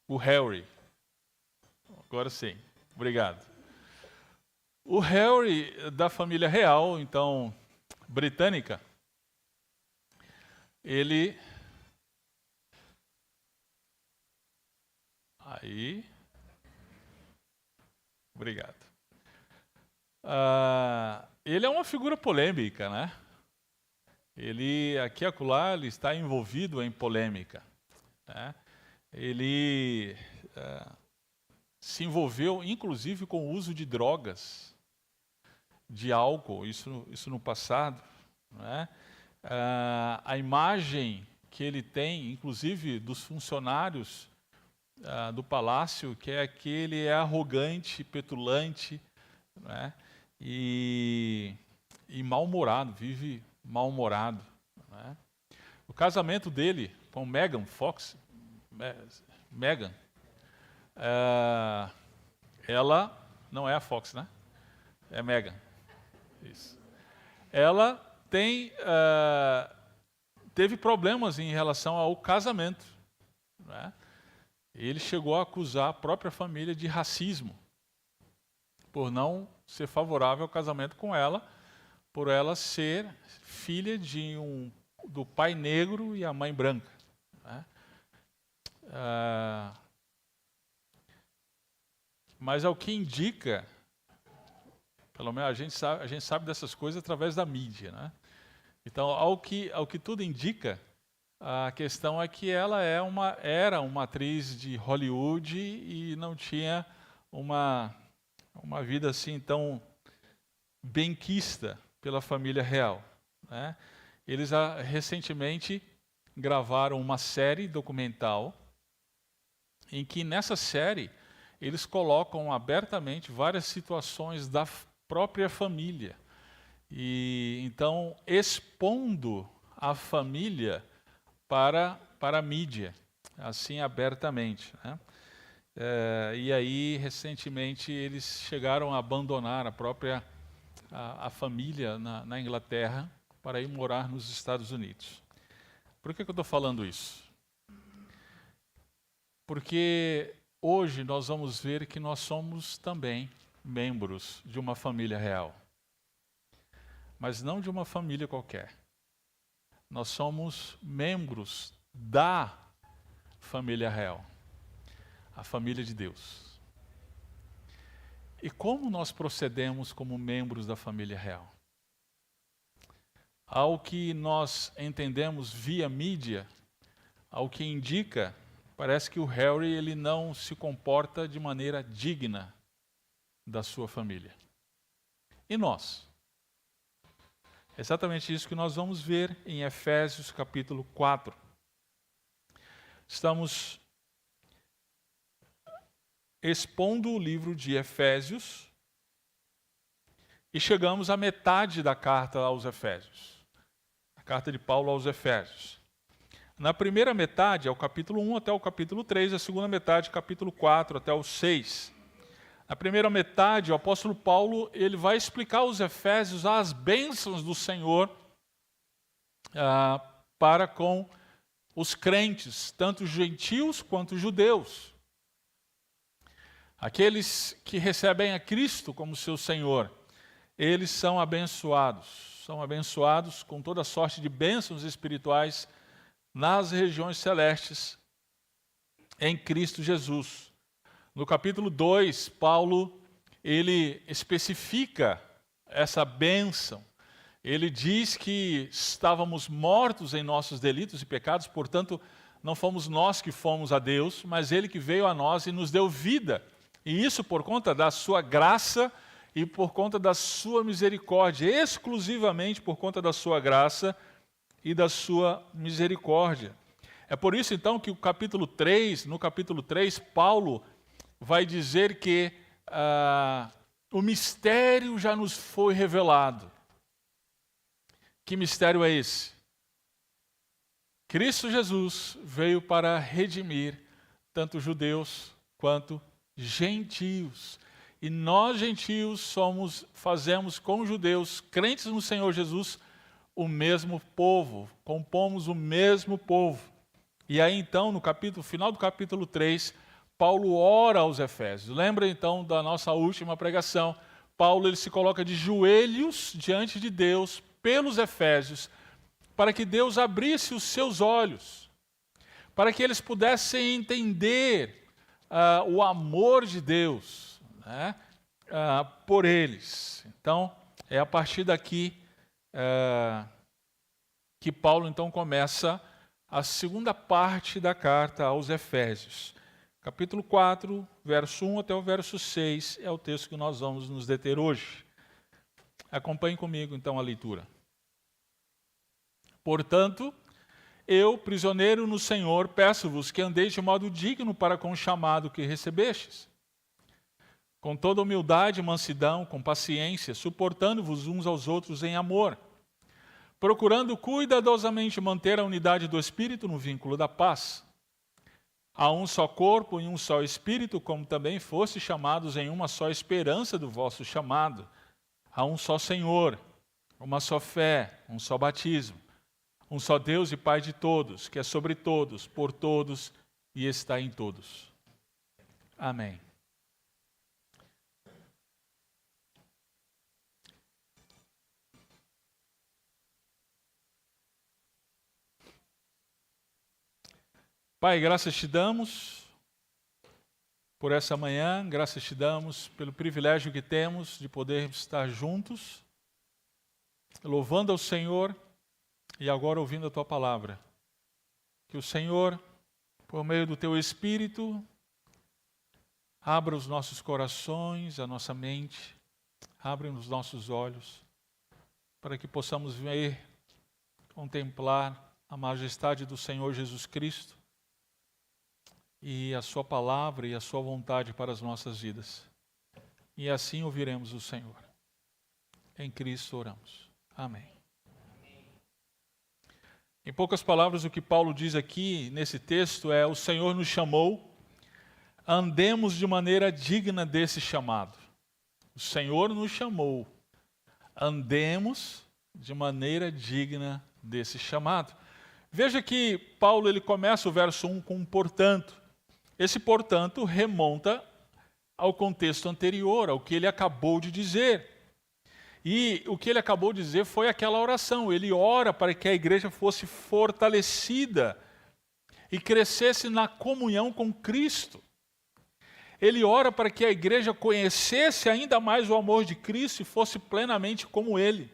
o Harry. Agora sim, obrigado. O Harry, da família real, então, britânica, ele... Aí... Obrigado. Ele é uma figura polêmica, né? Ele, aqui e acolá, ele está envolvido em polêmica, né? Ele se envolveu, inclusive, com o uso de drogas, de álcool, isso no passado, né? A imagem que ele tem, inclusive, dos funcionários do palácio, que é que ele é arrogante, petulante, né? E mal-humorado, vive mal-humorado, né? O casamento dele com Megan Fox, ela não é a Fox, né? É Megan. Isso. Ela teve problemas em relação ao casamento, né? Ele chegou a acusar a própria família de racismo, por não ser favorável ao casamento com ela, por ela ser filha do pai negro e a mãe branca, né? Mas ao que indica, pelo menos a gente sabe dessas coisas através da mídia, né? Então, ao que tudo indica, a questão é que ela era uma atriz de Hollywood e não tinha uma vida assim tão benquista pela família real, né? Eles recentemente gravaram uma série documental em que nessa série eles colocam abertamente várias situações da própria família e então expondo a família para a mídia, assim abertamente, né? E aí recentemente eles chegaram a abandonar a família na Inglaterra para ir morar nos Estados Unidos. Por que eu estou falando isso? Porque hoje nós vamos ver que nós somos também membros de uma família real. Mas não de uma família qualquer. Nós somos membros da família real. A família de Deus. E como nós procedemos como membros da família real? Ao que nós entendemos via mídia, ao que indica, parece que o Harry ele não se comporta de maneira digna da sua família. E nós? É exatamente isso que nós vamos ver em Efésios capítulo 4. Estamos expondo o livro de Efésios e chegamos à metade da carta aos Efésios. A carta de Paulo aos Efésios. Na primeira metade, é o capítulo 1 até o capítulo 3, a segunda metade, capítulo 4 até o 6. Na primeira metade, o apóstolo Paulo ele vai explicar aos Efésios as bênçãos do Senhor para com os crentes, tanto gentios quanto judeus. Aqueles que recebem a Cristo como seu Senhor, eles são abençoados com toda sorte de bênçãos espirituais nas regiões celestes em Cristo Jesus. No capítulo 2, Paulo ele especifica essa bênção. Ele diz que estávamos mortos em nossos delitos e pecados, portanto, não fomos nós que fomos a Deus, mas Ele que veio a nós e nos deu vida. E isso por conta da sua graça e por conta da sua misericórdia, exclusivamente por conta da sua graça e da sua misericórdia. É por isso então que no capítulo 3, Paulo vai dizer que o mistério já nos foi revelado. Que mistério é esse? Cristo Jesus veio para redimir tanto judeus quanto gentios. E nós, gentios, fazemos com os judeus, crentes no Senhor Jesus, o mesmo povo, compomos o mesmo povo. E aí então, no final do capítulo 3, Paulo ora aos Efésios. Lembra então da nossa última pregação? Paulo ele se coloca de joelhos diante de Deus pelos Efésios, para que Deus abrisse os seus olhos, para que eles pudessem entender o amor de Deus, né, por eles. Então, é a partir daqui que Paulo então começa a segunda parte da carta aos Efésios. Capítulo 4, verso 1 até o verso 6 é o texto que nós vamos nos deter hoje. Acompanhe comigo então a leitura. Portanto, eu, prisioneiro no Senhor, peço-vos que andeis de modo digno para com o chamado que recebestes, com toda humildade e mansidão, com paciência, suportando-vos uns aos outros em amor, procurando cuidadosamente manter a unidade do Espírito no vínculo da paz. Há um só corpo e um só Espírito, como também fostes chamados em uma só esperança do vosso chamado. Há um só Senhor, uma só fé, um só batismo, um só Deus e Pai de todos, que é sobre todos, por todos e está em todos. Amém. Pai, graças te damos por essa manhã, graças te damos pelo privilégio que temos de poder estar juntos, louvando ao Senhor e agora ouvindo a Tua palavra. Que o Senhor, por meio do Teu Espírito, abra os nossos corações, a nossa mente, abra os nossos olhos, para que possamos ver, contemplar a majestade do Senhor Jesus Cristo, e a sua palavra e a sua vontade para as nossas vidas. E assim ouviremos o Senhor. Em Cristo oramos. Amém. Em poucas palavras, o que Paulo diz aqui nesse texto é: o Senhor nos chamou, andemos de maneira digna desse chamado. O Senhor nos chamou, andemos de maneira digna desse chamado. Veja que Paulo ele começa o verso 1 com um portanto. Esse, portanto, remonta ao contexto anterior, ao que ele acabou de dizer. E o que ele acabou de dizer foi aquela oração. Ele ora para que a igreja fosse fortalecida e crescesse na comunhão com Cristo. Ele ora para que a igreja conhecesse ainda mais o amor de Cristo e fosse plenamente como Ele.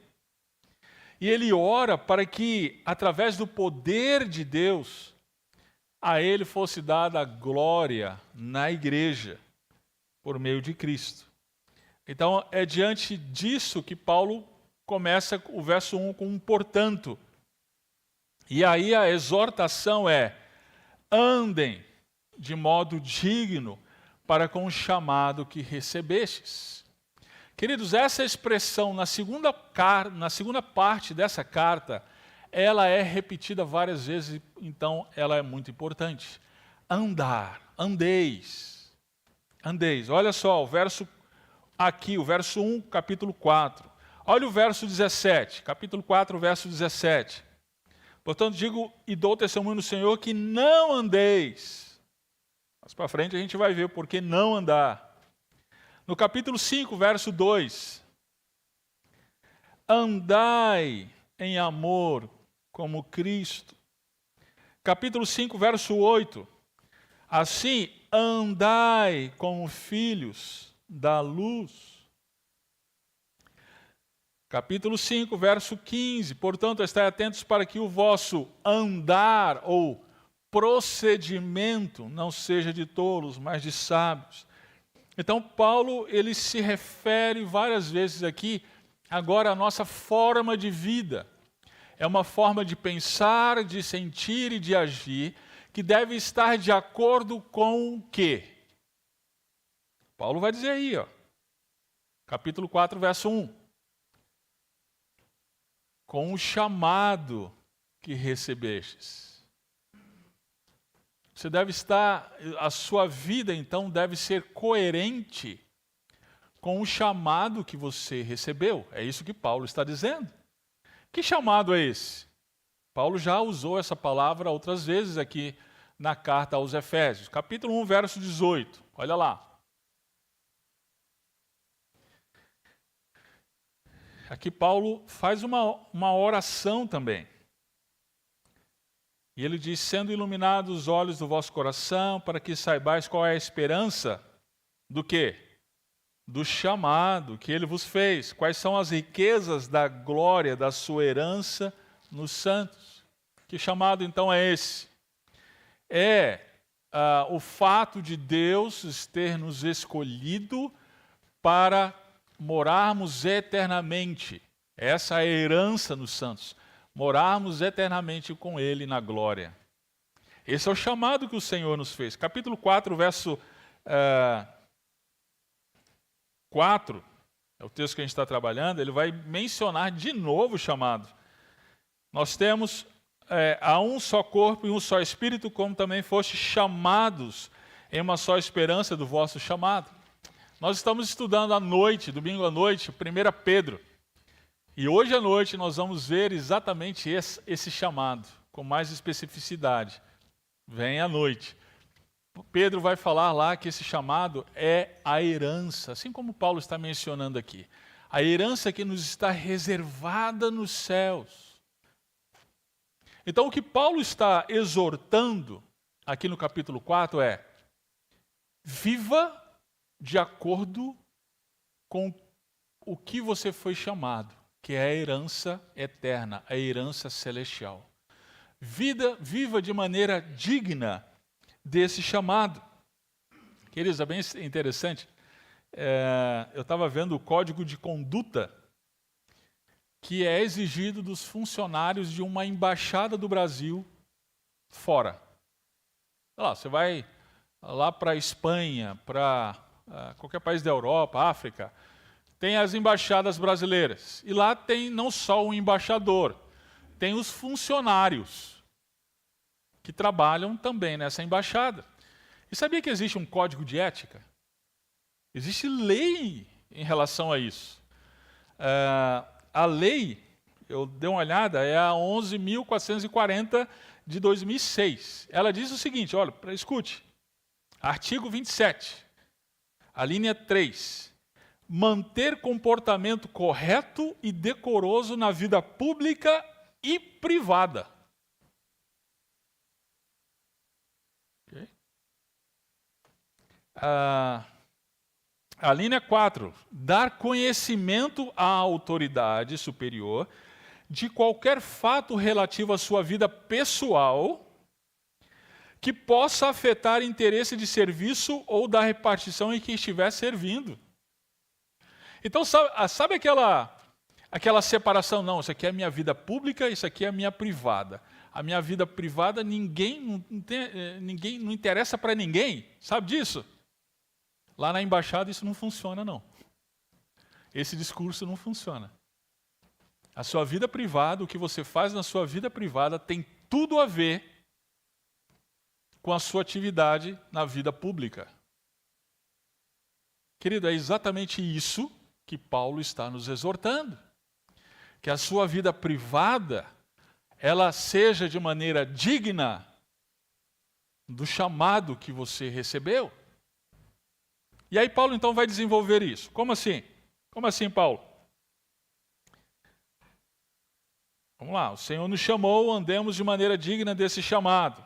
E ele ora para que, através do poder de Deus, a Ele fosse dada a glória na igreja, por meio de Cristo. Então, é diante disso que Paulo começa o verso 1 com um portanto. E aí a exortação é: andem de modo digno para com o chamado que recebestes. Queridos, essa expressão na segunda parte dessa carta, ela é repetida várias vezes, então ela é muito importante. Andar, andeis. Olha só, o verso 1, capítulo 4. Olha o verso 17, capítulo 4, verso 17. Portanto, digo e dou testemunho no Senhor que não andeis. Mais para frente a gente vai ver por que não andar. No capítulo 5, verso 2. Andai em amor como Cristo. Capítulo 5, verso 8. Assim, andai como filhos da luz. Capítulo 5, verso 15. Portanto, estai atentos para que o vosso andar ou procedimento não seja de tolos, mas de sábios. Então, Paulo, ele se refere várias vezes aqui, agora, à nossa forma de vida. É uma forma de pensar, de sentir e de agir que deve estar de acordo com o quê? Paulo vai dizer aí, capítulo 4, verso 1. Com o chamado que recebestes. Você deve estar, a sua vida então deve ser coerente com o chamado que você recebeu. É isso que Paulo está dizendo. Que chamado é esse? Paulo já usou essa palavra outras vezes aqui na carta aos Efésios, capítulo 1, verso 18. Olha lá. Aqui Paulo faz uma oração também. E ele diz, sendo iluminados os olhos do vosso coração, para que saibais qual é a esperança do quê? Do chamado que ele vos fez. Quais são as riquezas da glória da sua herança nos santos. Que chamado então é esse? É o fato de Deus ter nos escolhido para morarmos eternamente. Essa é a herança nos santos. Morarmos eternamente com Ele na glória. Esse é o chamado que o Senhor nos fez. Capítulo 4, verso 4, é o texto que a gente está trabalhando, ele vai mencionar de novo o chamado. Nós temos há um só corpo e um só Espírito, como também fostes chamados em uma só esperança do vosso chamado. Nós estamos estudando à noite, domingo à noite, 1 Pedro. E hoje à noite nós vamos ver exatamente esse chamado, com mais especificidade. Vem à noite. Pedro vai falar lá que esse chamado é a herança, assim como Paulo está mencionando aqui. A herança que nos está reservada nos céus. Então o que Paulo está exortando aqui no capítulo 4 é: viva de acordo com o que você foi chamado, que é a herança eterna, a herança celestial. Viva de maneira digna desse chamado. Queridos, é bem interessante. Eu estava vendo o código de conduta que é exigido dos funcionários de uma embaixada do Brasil fora. Sei lá, você vai lá para a Espanha, para qualquer país da Europa, África, tem as embaixadas brasileiras. E lá tem não só o embaixador, tem os funcionários que trabalham também nessa embaixada. E sabia que existe um código de ética? Existe lei em relação a isso. A lei, eu dei uma olhada, é a 11.440 de 2006. Ela diz o seguinte, olha, escute. Artigo 27, a linha 3. Manter comportamento correto e decoroso na vida pública e privada. Okay. A linha 4. Dar conhecimento à autoridade superior de qualquer fato relativo à sua vida pessoal que possa afetar interesse de serviço ou da repartição em que estiver servindo. Então, sabe aquela separação? Não, isso aqui é a minha vida pública, isso aqui é a minha privada. A minha vida privada, ninguém não interessa para ninguém. Sabe disso? Lá na embaixada isso não funciona, não. Esse discurso não funciona. A sua vida privada, o que você faz na sua vida privada tem tudo a ver com a sua atividade na vida pública. Querido, é exatamente isso que Paulo está nos exortando. Que a sua vida privada, ela seja de maneira digna do chamado que você recebeu. E aí Paulo então vai desenvolver isso. Como assim? Como assim, Paulo? Vamos lá, o Senhor nos chamou, andemos de maneira digna desse chamado.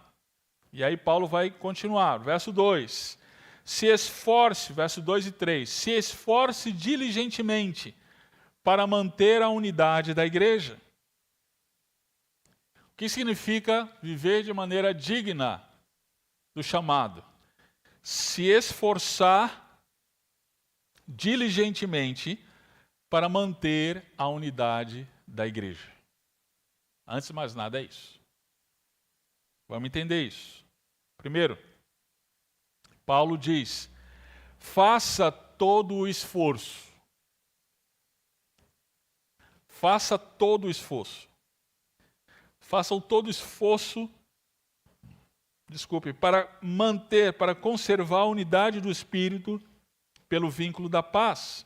E aí Paulo vai continuar, verso 2. Se esforce, verso 2 e 3, se esforce diligentemente para manter a unidade da igreja. O que significa viver de maneira digna do chamado? Se esforçar diligentemente para manter a unidade da igreja. Antes de mais nada é isso. Vamos entender isso. Primeiro, Paulo diz, faça todo o esforço. Faça todo o esforço. Façam todo o esforço, para manter, para conservar a unidade do Espírito pelo vínculo da paz.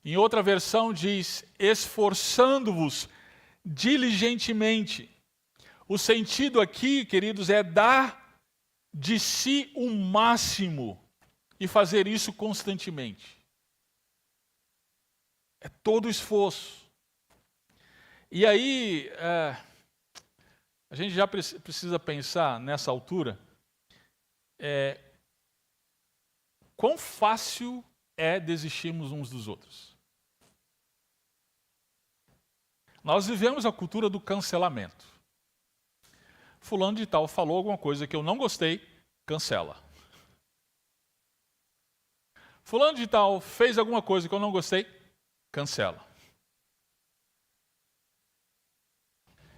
Em outra versão diz, esforçando-vos diligentemente. O sentido aqui, queridos, é dar de si o máximo e fazer isso constantemente. É todo o esforço. E aí, a gente já precisa pensar nessa altura, quão fácil é desistirmos uns dos outros. Nós vivemos a cultura do cancelamento. Fulano de tal falou alguma coisa que eu não gostei, cancela. Fulano de tal fez alguma coisa que eu não gostei, cancela.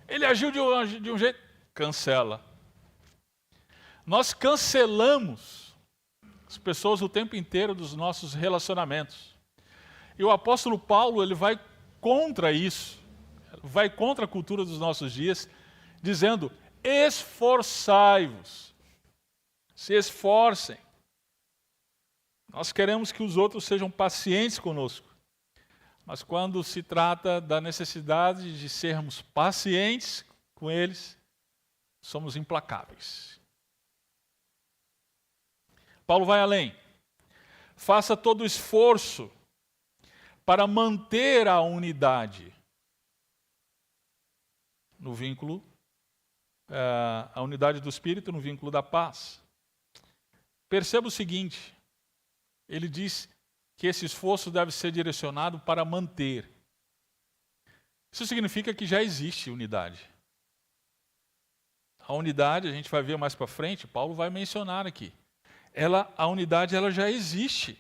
Ele agiu de um jeito, cancela. Nós cancelamos as pessoas o tempo inteiro dos nossos relacionamentos. E o apóstolo Paulo, ele vai contra isso, vai contra a cultura dos nossos dias, dizendo: esforçai-vos, se esforcem. Nós queremos que os outros sejam pacientes conosco, mas quando se trata da necessidade de sermos pacientes com eles, somos implacáveis. Paulo vai além. Faça todo o esforço para manter a unidade no vínculo, a unidade do Espírito no vínculo da paz. Perceba o seguinte, ele diz que esse esforço deve ser direcionado para manter. Isso significa que já existe unidade. A unidade, a gente vai ver mais para frente, Paulo vai mencionar aqui. A unidade ela já existe.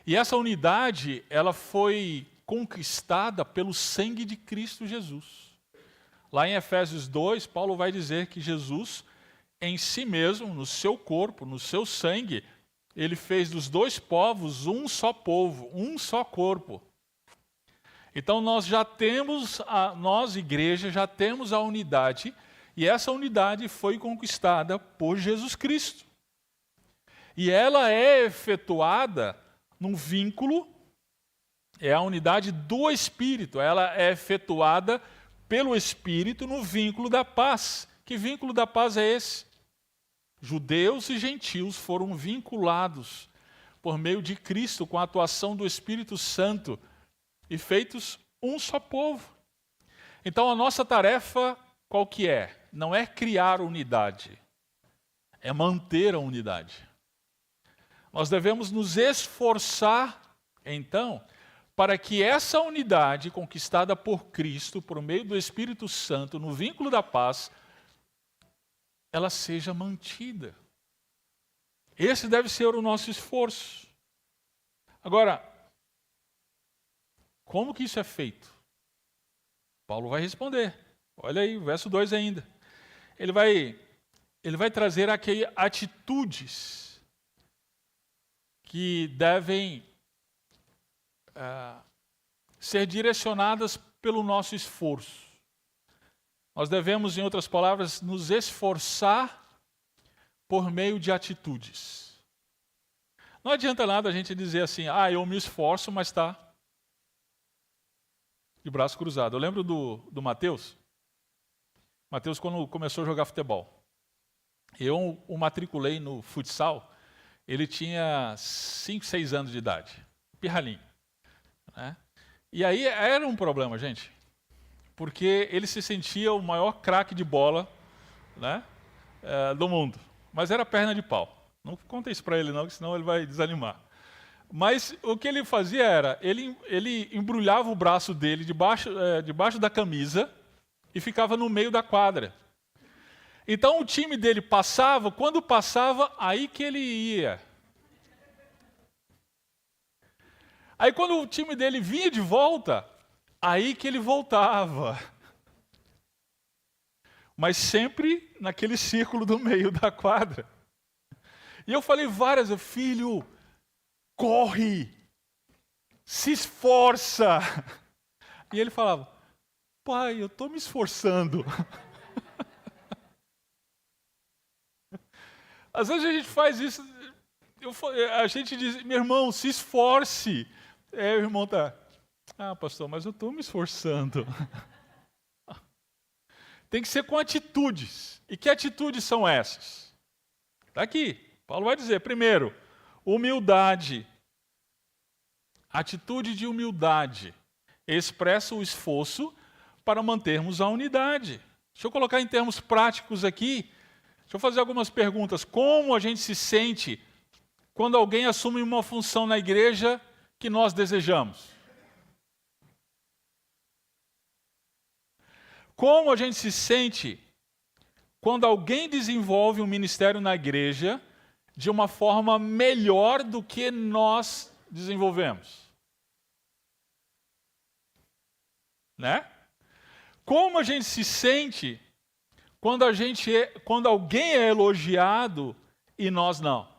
E essa unidade, ela foi conquistada pelo sangue de Cristo Jesus. Lá em Efésios 2, Paulo vai dizer que Jesus, em si mesmo, no seu corpo, no seu sangue, ele fez dos dois povos um só povo, um só corpo. Então nós já temos, nós igreja, já temos a unidade, e essa unidade foi conquistada por Jesus Cristo. E ela é efetuada num vínculo, é a unidade do Espírito, ela é efetuada pelo Espírito no vínculo da paz. Que vínculo da paz é esse? Judeus e gentios foram vinculados por meio de Cristo com a atuação do Espírito Santo e feitos um só povo. Então a nossa tarefa qual que é? Não é criar unidade, é manter a unidade. Nós devemos nos esforçar, então, para que essa unidade conquistada por Cristo, por meio do Espírito Santo, no vínculo da paz, ela seja mantida. Esse deve ser o nosso esforço. Agora, como que isso é feito? Paulo vai responder. Olha aí, o verso 2 ainda. Ele vai trazer aqui atitudes que devem ser direcionadas pelo nosso esforço. Nós devemos, em outras palavras, nos esforçar por meio de atitudes. Não adianta nada a gente dizer assim, eu me esforço, mas está de braço cruzado. Eu lembro do Mateus. Mateus, quando começou a jogar futebol, eu o matriculei no futsal. Ele tinha 5, 6 anos de idade, pirralhinho. Né? E aí era um problema, gente, porque ele se sentia o maior craque de bola, né, do mundo. Mas era perna de pau. Não conta isso para ele não, senão ele vai desanimar. Mas o que ele fazia era, ele embrulhava o braço dele debaixo da camisa e ficava no meio da quadra. Então o time dele passava, quando passava, aí que ele ia. Aí quando o time dele vinha de volta, aí que ele voltava. Mas sempre naquele círculo do meio da quadra. E eu falei várias vezes, filho, corre, se esforça. E ele falava, pai, eu estou me esforçando. Às vezes a gente faz isso, a gente diz, meu irmão, se esforce. O irmão está, pastor, mas eu estou me esforçando. Tem que ser com atitudes. E que atitudes são essas? Está aqui. Paulo vai dizer, primeiro, humildade. Atitude de humildade expressa o esforço para mantermos a unidade. Deixa eu colocar em termos práticos aqui. Deixa eu fazer algumas perguntas. Como a gente se sente quando alguém assume uma função na igreja que nós desejamos? Como a gente se sente quando alguém desenvolve um ministério na igreja de uma forma melhor do que nós desenvolvemos? Né? Como a gente se sente quando alguém é elogiado e nós não?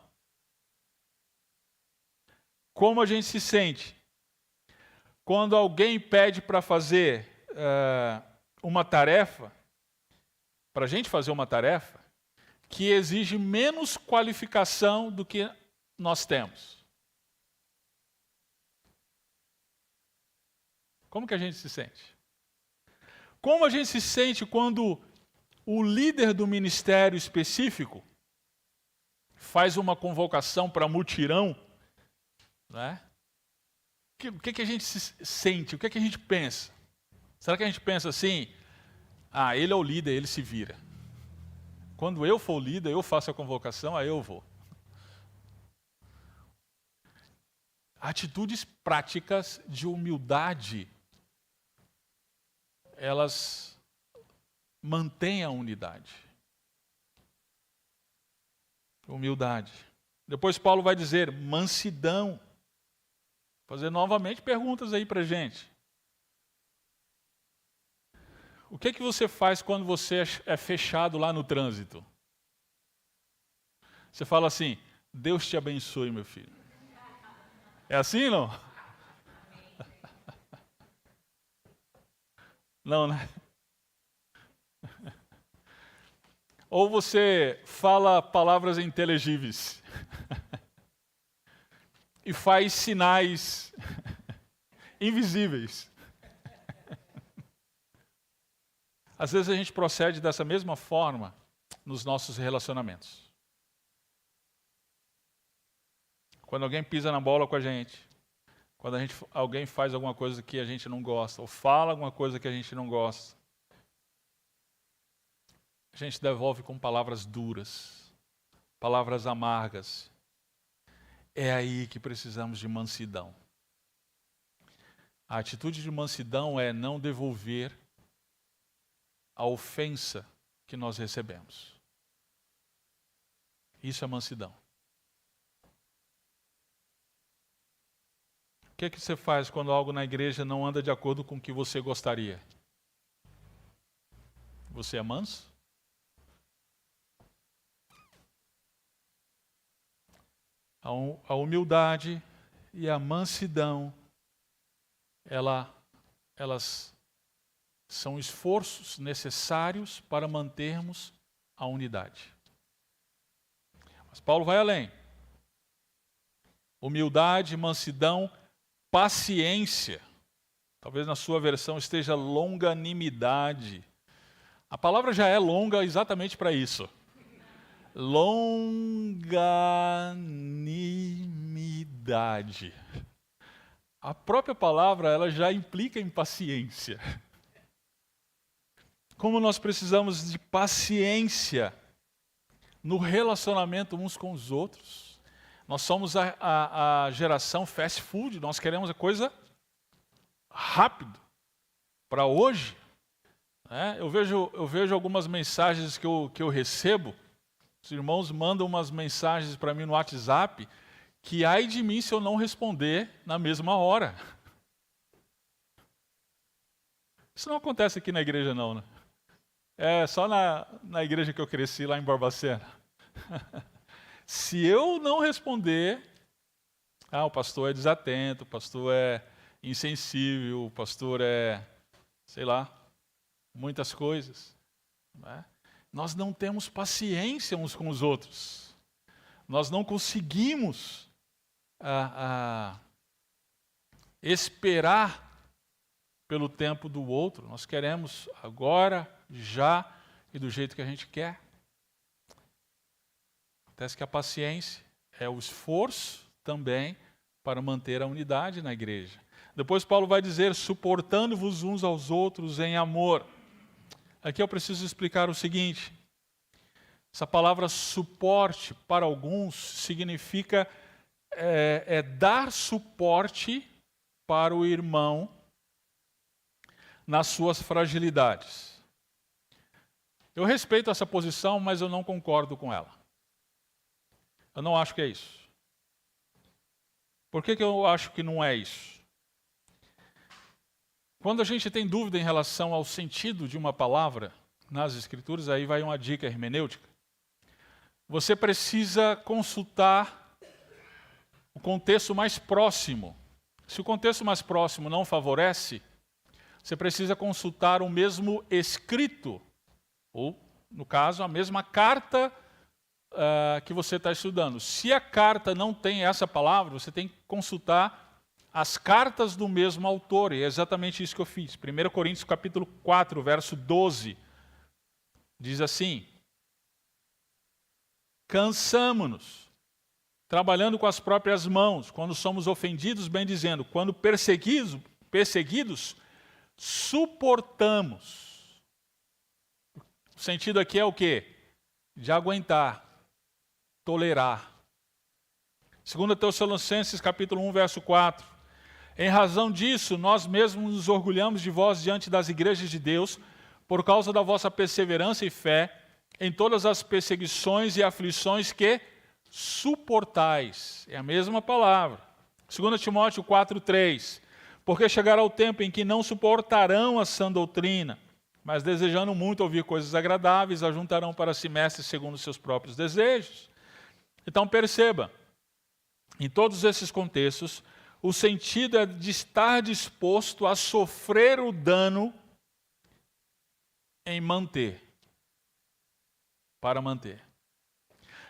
Como a gente se sente quando alguém pede para fazer uma tarefa, para a gente fazer uma tarefa, que exige menos qualificação do que nós temos? Como que a gente se sente? Como a gente se sente quando o líder do ministério específico faz uma convocação para mutirão, né? O que a gente se sente? O que a gente pensa? Será que a gente pensa assim, ele é o líder, ele se vira. Quando eu for o líder, eu faço a convocação, aí eu vou. Atitudes práticas de humildade, elas mantêm a unidade. Humildade. Depois Paulo vai dizer mansidão. Fazer novamente perguntas aí para a gente. O que você faz quando você é fechado lá no trânsito? Você fala assim, Deus te abençoe, meu filho. É assim, não? Não, né? Ou você fala palavras inteligíveis e faz sinais invisíveis. Às vezes a gente procede dessa mesma forma nos nossos relacionamentos. Quando alguém pisa na bola com a gente, quando alguém faz alguma coisa que a gente não gosta, ou fala alguma coisa que a gente não gosta, a gente devolve com palavras duras, palavras amargas. É aí que precisamos de mansidão. A atitude de mansidão é não devolver a ofensa que nós recebemos. Isso é mansidão. O que é que você faz quando algo na igreja não anda de acordo com o que você gostaria? Você é manso? A humildade e a mansidão, elas são esforços necessários para mantermos a unidade. Mas Paulo vai além. Humildade, mansidão, paciência. Talvez na sua versão esteja longanimidade. A palavra já é longa exatamente para isso. Longanimidade. A própria palavra, ela já implica em paciência. Como nós precisamos de paciência no relacionamento uns com os outros. Nós somos a geração fast food, nós queremos a coisa rápido, para hoje. Né? Eu vejo algumas mensagens que eu recebo, os irmãos mandam umas mensagens para mim no WhatsApp, que ai de mim se eu não responder na mesma hora. Isso não acontece aqui na igreja não, né? É só na igreja que eu cresci, lá em Barbacena. Se eu não responder, o pastor é desatento, o pastor é insensível, o pastor é, sei lá, muitas coisas. Né? Nós não temos paciência uns com os outros. Nós não conseguimos esperar pelo tempo do outro. Nós queremos agora, já e do jeito que a gente quer. Acontece que a paciência é o esforço também para manter a unidade na igreja. Depois Paulo vai dizer, suportando-vos uns aos outros em amor. Aqui eu preciso explicar o seguinte. Essa palavra suporte, para alguns, significa dar suporte para o irmão nas suas fragilidades. Eu respeito essa posição, mas eu não concordo com ela. Eu não acho que é isso. Por que eu acho que não é isso? Quando a gente tem dúvida em relação ao sentido de uma palavra nas Escrituras, aí vai uma dica hermenêutica. Você precisa consultar o contexto mais próximo. Se o contexto mais próximo não favorece, você precisa consultar o mesmo escrito, ou, no caso, a mesma carta que você está estudando. Se a carta não tem essa palavra, você tem que consultar as cartas do mesmo autor, e é exatamente isso que eu fiz. 1 Coríntios capítulo 4, verso 12, diz assim, cansamo-nos, trabalhando com as próprias mãos, quando somos ofendidos, bem dizendo, quando perseguidos, suportamos. O sentido aqui é o quê? De aguentar, tolerar. 2 Tessalonicenses capítulo 1, verso 4. Em razão disso, nós mesmos nos orgulhamos de vós diante das igrejas de Deus, por causa da vossa perseverança e fé, em todas as perseguições e aflições que suportais. É a mesma palavra. 2 Timóteo 4:3. Porque chegará o tempo em que não suportarão a sã doutrina, mas desejando muito ouvir coisas agradáveis, ajuntarão para si mestres segundo seus próprios desejos. Então perceba, em todos esses contextos, o sentido é de estar disposto a sofrer o dano em manter, para manter.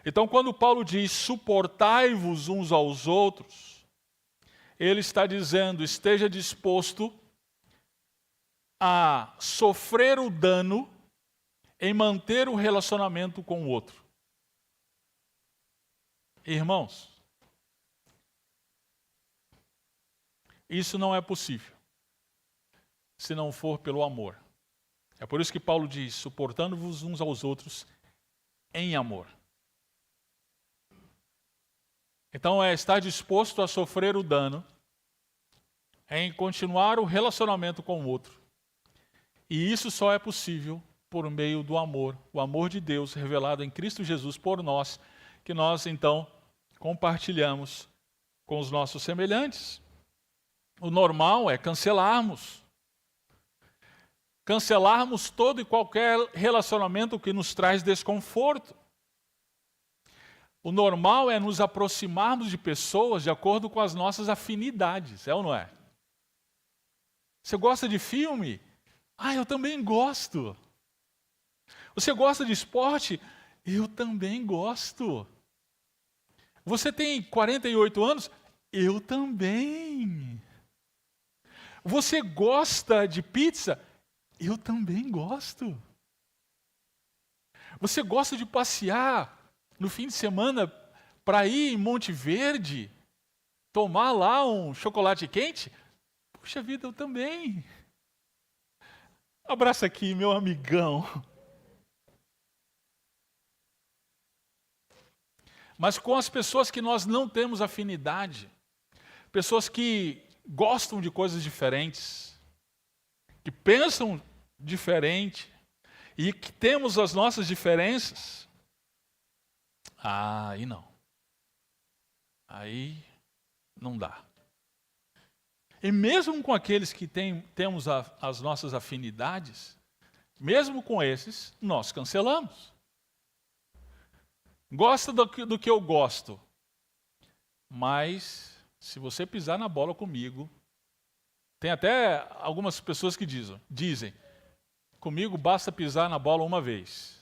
Então, quando Paulo diz, suportai-vos uns aos outros, ele está dizendo, esteja disposto a sofrer o dano em manter o relacionamento com o outro. Irmãos, isso não é possível se não for pelo amor. É por isso que Paulo diz, suportando-vos uns aos outros em amor. Então é estar disposto a sofrer o dano em continuar o relacionamento com o outro. E isso só é possível por meio do amor, o amor de Deus revelado em Cristo Jesus por nós, que nós então compartilhamos com os nossos semelhantes. O normal é cancelarmos todo e qualquer relacionamento que nos traz desconforto. O normal é nos aproximarmos de pessoas de acordo com as nossas afinidades, é ou não é? Você gosta de filme? Eu também gosto. Você gosta de esporte? Eu também gosto. Você tem 48 anos? Eu também. Você gosta de pizza? Eu também gosto. Você gosta de passear no fim de semana para ir em Monte Verde, tomar lá um chocolate quente? Puxa vida, eu também. Abraça aqui, meu amigão. Mas com as pessoas que nós não temos afinidade, pessoas que gostam de coisas diferentes, que pensam diferente e que temos as nossas diferenças, aí não. Aí não dá. E mesmo com aqueles que temos as nossas afinidades, mesmo com esses, nós cancelamos. Gosta do que eu gosto, mas se você pisar na bola comigo, tem até algumas pessoas que dizem, comigo basta pisar na bola uma vez.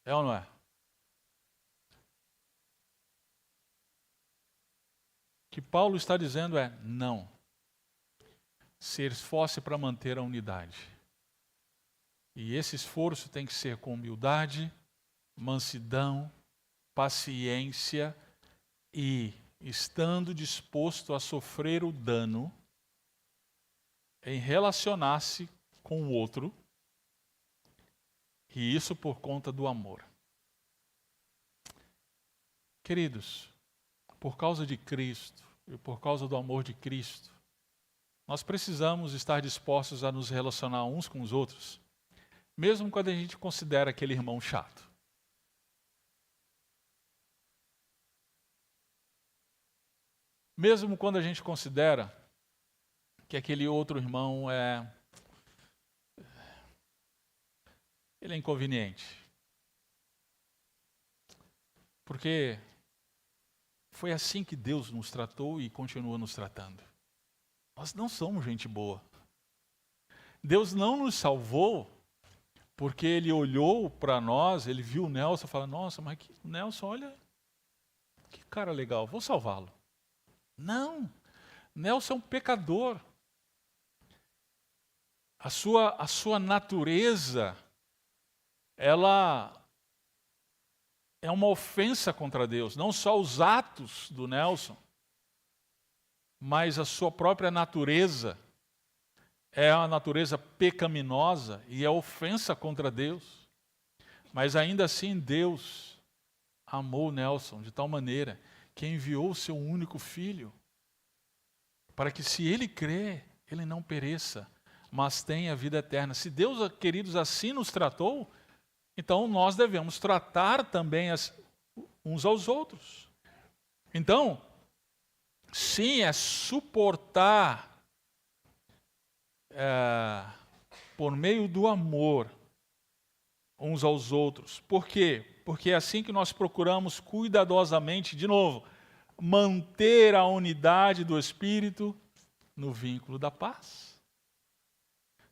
É ou não é? O que Paulo está dizendo é não. se esforce para manter a unidade. E esse esforço tem que ser com humildade, mansidão, paciência e estando disposto a sofrer o dano em relacionar-se com o outro, e isso por conta do amor. Queridos, por causa de Cristo e por causa do amor de Cristo, nós precisamos estar dispostos a nos relacionar uns com os outros, mesmo quando a gente considera aquele irmão chato. Mesmo quando a gente considera que aquele outro irmão ele é inconveniente. Porque foi assim que Deus nos tratou e continua nos tratando. Nós não somos gente boa. Deus não nos salvou porque Ele olhou para nós, Ele viu o Nelson e falou, nossa, mas Nelson, olha, que cara legal, vou salvá-lo. Não, Nelson é um pecador. A sua natureza, ela é uma ofensa contra Deus. Não só os atos do Nelson, mas a sua própria natureza é uma natureza pecaminosa e é ofensa contra Deus. Mas ainda assim Deus amou Nelson de tal maneira que enviou o seu único filho, para que se ele crer, ele não pereça, mas tenha vida eterna. Se Deus, queridos, assim nos tratou, então nós devemos tratar também uns aos outros. Então, sim, é suportar por meio do amor uns aos outros. Por quê? Porque é assim que nós procuramos cuidadosamente, de novo, manter a unidade do Espírito no vínculo da paz.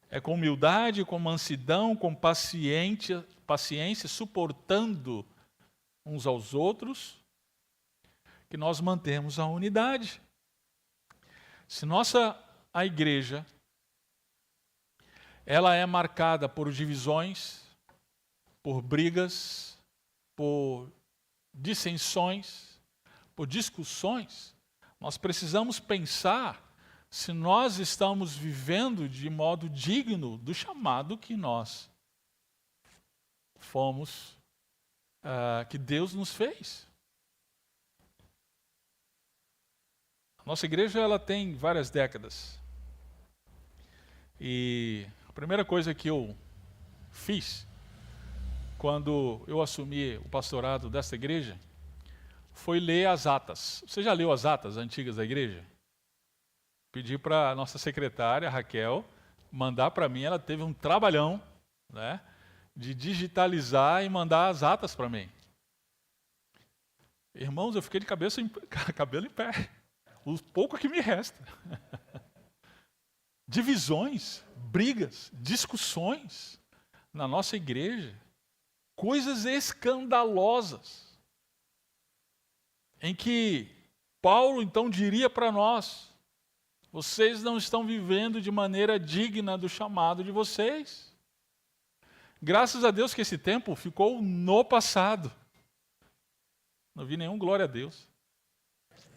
É com humildade, com mansidão, com paciência, suportando uns aos outros, que nós mantemos a unidade. Se a igreja, ela é marcada por divisões, por brigas, por dissensões, por discussões, nós precisamos pensar se nós estamos vivendo de modo digno do chamado que nós fomos, que Deus nos fez. A nossa igreja ela tem várias décadas. E a primeira coisa que eu fiz quando eu assumi o pastorado desta igreja foi ler as atas. Você já leu as atas antigas da igreja? Pedi para a nossa secretária, Raquel, mandar para mim. Ela teve um trabalhão, né, de digitalizar e mandar as atas para mim. Irmãos, eu fiquei de cabelo em pé. O pouco que me resta. Divisões, brigas, discussões na nossa igreja. Coisas escandalosas. Em que Paulo então diria para nós, vocês não estão vivendo de maneira digna do chamado de vocês. Graças a Deus que esse tempo ficou no passado. Não vi nenhum glória a Deus.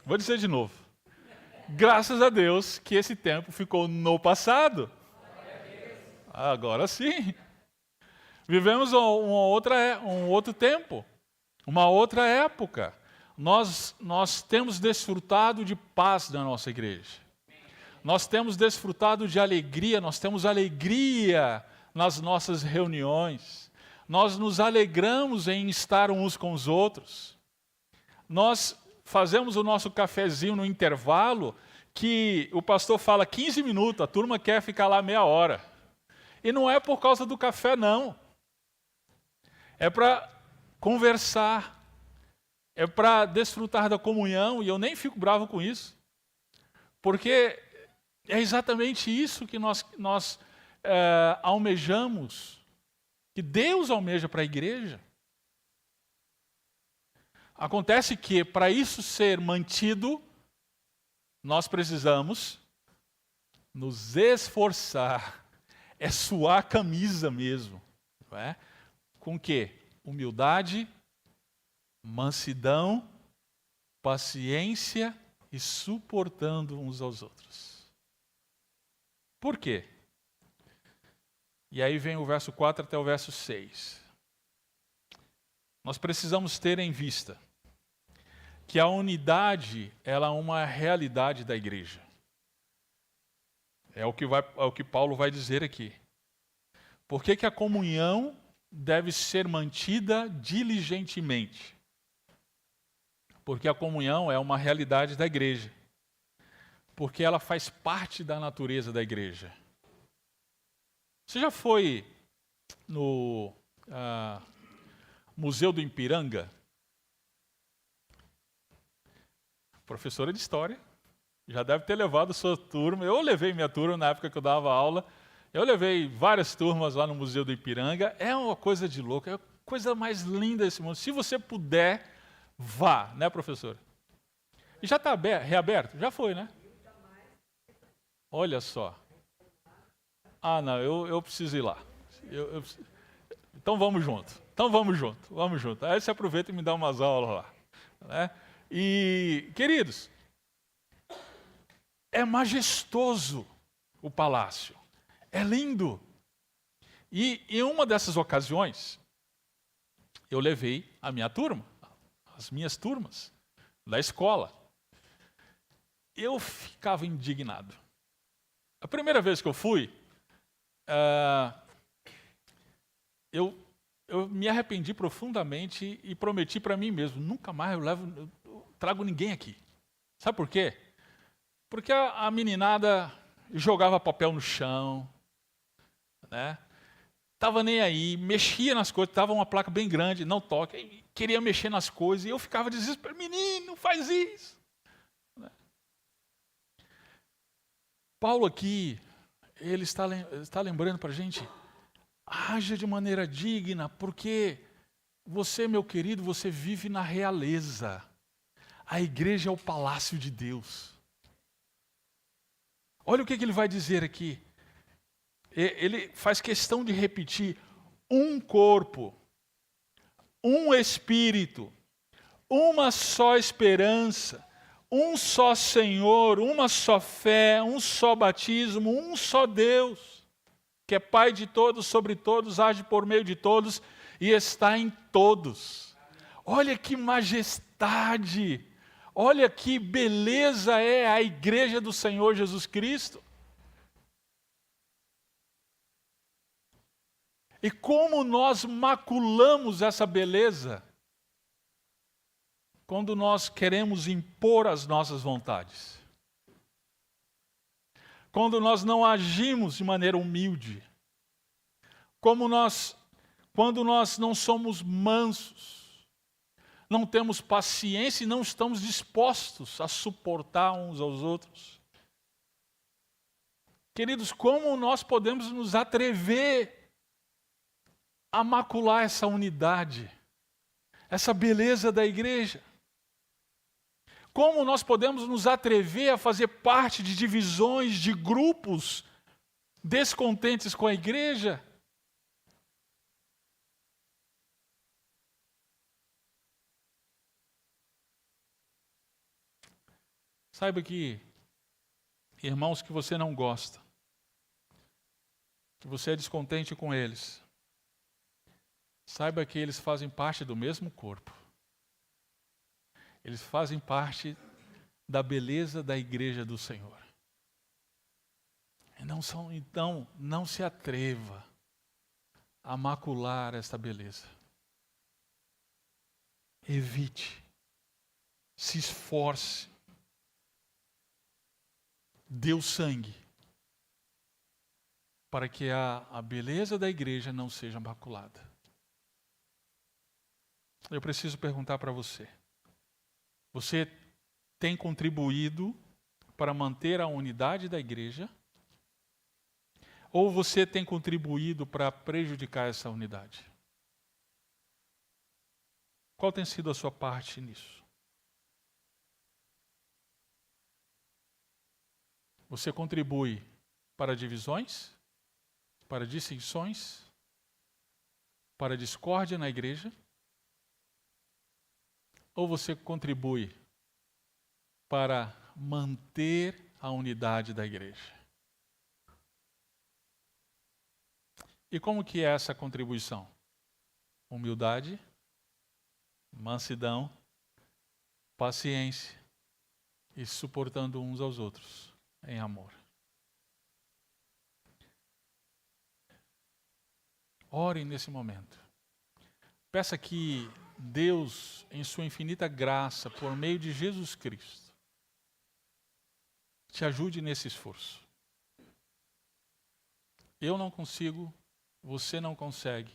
Vou dizer de novo. Graças a Deus que esse tempo ficou no passado. Agora sim. Vivemos um outro tempo, uma outra época. Nós temos desfrutado de paz na nossa igreja. Nós temos desfrutado de alegria, nós temos alegria nas nossas reuniões. Nós nos alegramos em estar uns com os outros. Nós fazemos o nosso cafezinho no intervalo, que o pastor fala 15 minutos, a turma quer ficar lá meia hora. E não é por causa do café, não. É para conversar, é para desfrutar da comunhão, e eu nem fico bravo com isso, porque é exatamente isso que nós almejamos, que Deus almeja para a igreja. Acontece que, para isso ser mantido, nós precisamos nos esforçar, é suar a camisa mesmo. Não é? Com o quê? Humildade, mansidão, paciência e suportando uns aos outros. Por quê? E aí vem o verso 4 até o verso 6. Nós precisamos ter em vista que a unidade, ela é uma realidade da igreja. É o que Paulo vai dizer aqui. Por que a comunhão deve ser mantida diligentemente? Porque a comunhão é uma realidade da igreja. Porque ela faz parte da natureza da igreja. Você já foi no Museu do Ipiranga? Professora de História. Já deve ter levado sua turma. Eu levei minha turma na época que eu dava aula. Eu levei várias turmas lá no Museu do Ipiranga. É uma coisa de louco. É a coisa mais linda desse mundo. Se você puder, vá, né, professora? E já está reaberto? Já foi, né? Olha só. Ah, não, eu preciso ir lá. Então vamos junto. Vamos junto. Aí você aproveita e me dá umas aulas lá. Né? E, queridos, é majestoso o palácio. É lindo. E em uma dessas ocasiões, eu levei a minha turma, as minhas turmas, da escola. Eu ficava indignado. A primeira vez que eu fui, eu me arrependi profundamente e prometi para mim mesmo, nunca mais eu trago ninguém aqui. Sabe por quê? Porque a meninada jogava papel no chão, né? Tava nem aí, mexia nas coisas, tava uma placa bem grande, não toque, queria mexer nas coisas, e eu ficava desesperado, menino, não faz isso. Né? Paulo aqui, ele está lembrando para a gente, haja de maneira digna, porque você, meu querido, você vive na realeza. A igreja é o palácio de Deus. Olha o que ele vai dizer aqui. Ele faz questão de repetir: um corpo, um espírito, uma só esperança, um só Senhor, uma só fé, um só batismo, um só Deus, que é Pai de todos, sobre todos, age por meio de todos e está em todos. Olha que majestade, olha que beleza é a igreja do Senhor Jesus Cristo. E como nós maculamos essa beleza quando nós queremos impor as nossas vontades. Quando nós não agimos de maneira humilde. Quando nós não somos mansos, não temos paciência e não estamos dispostos a suportar uns aos outros. Queridos, como nós podemos nos atrever a macular essa unidade, essa beleza da igreja? Como nós podemos nos atrever a fazer parte de divisões, de grupos descontentes com a igreja? Saiba que irmãos que você não gosta, que você é descontente com eles, saiba que eles fazem parte do mesmo corpo. Eles fazem parte da beleza da igreja do Senhor. Então, não se atreva a macular esta beleza. Evite. Se esforce. Dê o sangue. Para que a beleza da igreja não seja maculada. Eu preciso perguntar para você. Você tem contribuído para manter a unidade da igreja? Ou você tem contribuído para prejudicar essa unidade? Qual tem sido a sua parte nisso? Você contribui para divisões, para dissensões, para discórdia na igreja? Ou você contribui para manter a unidade da igreja? E como que é essa contribuição? Humildade, mansidão, paciência e suportando uns aos outros em amor. Orem nesse momento. Peça que Deus, em sua infinita graça, por meio de Jesus Cristo, te ajude nesse esforço. Eu não consigo, você não consegue,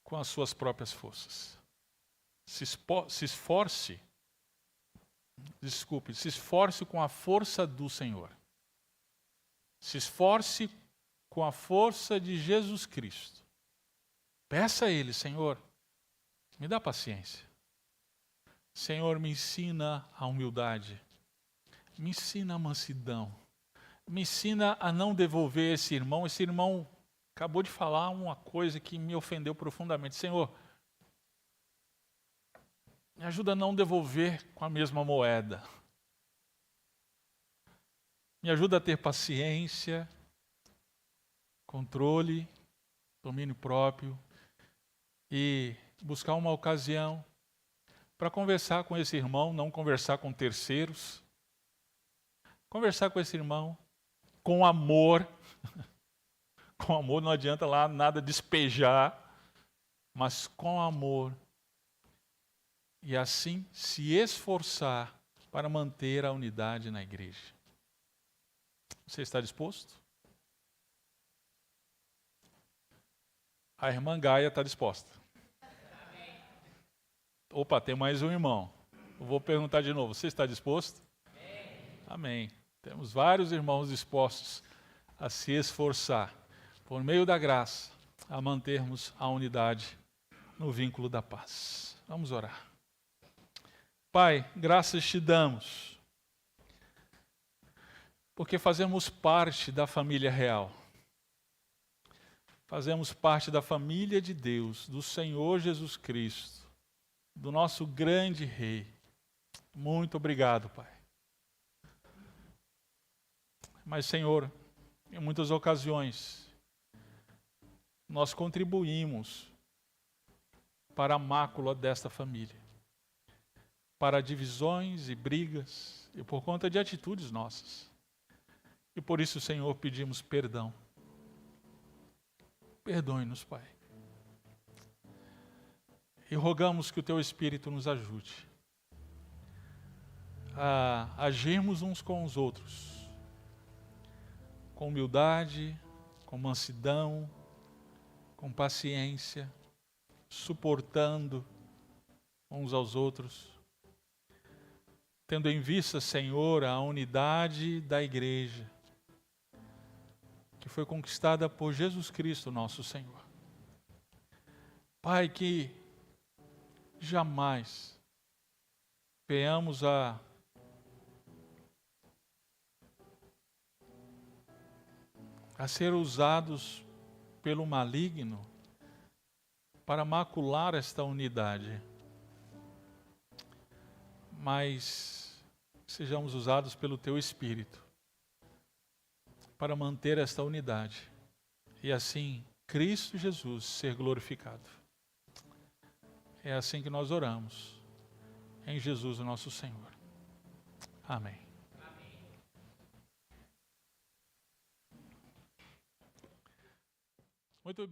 com as suas próprias forças. Se esforce com a força do Senhor. Se esforce com a força de Jesus Cristo. Peça a Ele, Senhor, me dá paciência. Senhor, me ensina a humildade. Me ensina a mansidão. Me ensina a não devolver esse irmão. Esse irmão acabou de falar uma coisa que me ofendeu profundamente. Senhor, me ajuda a não devolver com a mesma moeda. Me ajuda a ter paciência, controle, domínio próprio e buscar uma ocasião para conversar com esse irmão, não conversar com terceiros. Conversar com esse irmão com amor. Com amor, não adianta lá nada despejar, mas com amor. E assim se esforçar para manter a unidade na igreja. Você está disposto? A irmã Gaia está disposta. Opa, tem mais um irmão. Eu vou perguntar de novo. Você está disposto? Amém. Temos vários irmãos dispostos a se esforçar, por meio da graça, a mantermos a unidade no vínculo da paz. Vamos orar. Pai, graças te damos, porque fazemos parte da família real. Fazemos parte da família de Deus, do Senhor Jesus Cristo, do nosso grande Rei. Muito obrigado, Pai. Mas, Senhor, em muitas ocasiões, nós contribuímos para a mácula desta família, para divisões e brigas, e por conta de atitudes nossas. E por isso, Senhor, pedimos perdão. Perdoe-nos, Pai. E rogamos que o Teu Espírito nos ajude a agirmos uns com os outros, com humildade, com mansidão, com paciência, suportando uns aos outros, tendo em vista, Senhor, a unidade da igreja, que foi conquistada por Jesus Cristo, nosso Senhor. Pai, que jamais venhamos a ser usados pelo maligno para macular esta unidade, mas sejamos usados pelo Teu Espírito para manter esta unidade e assim Cristo Jesus ser glorificado. É assim que nós oramos, em Jesus, o nosso Senhor. Amém.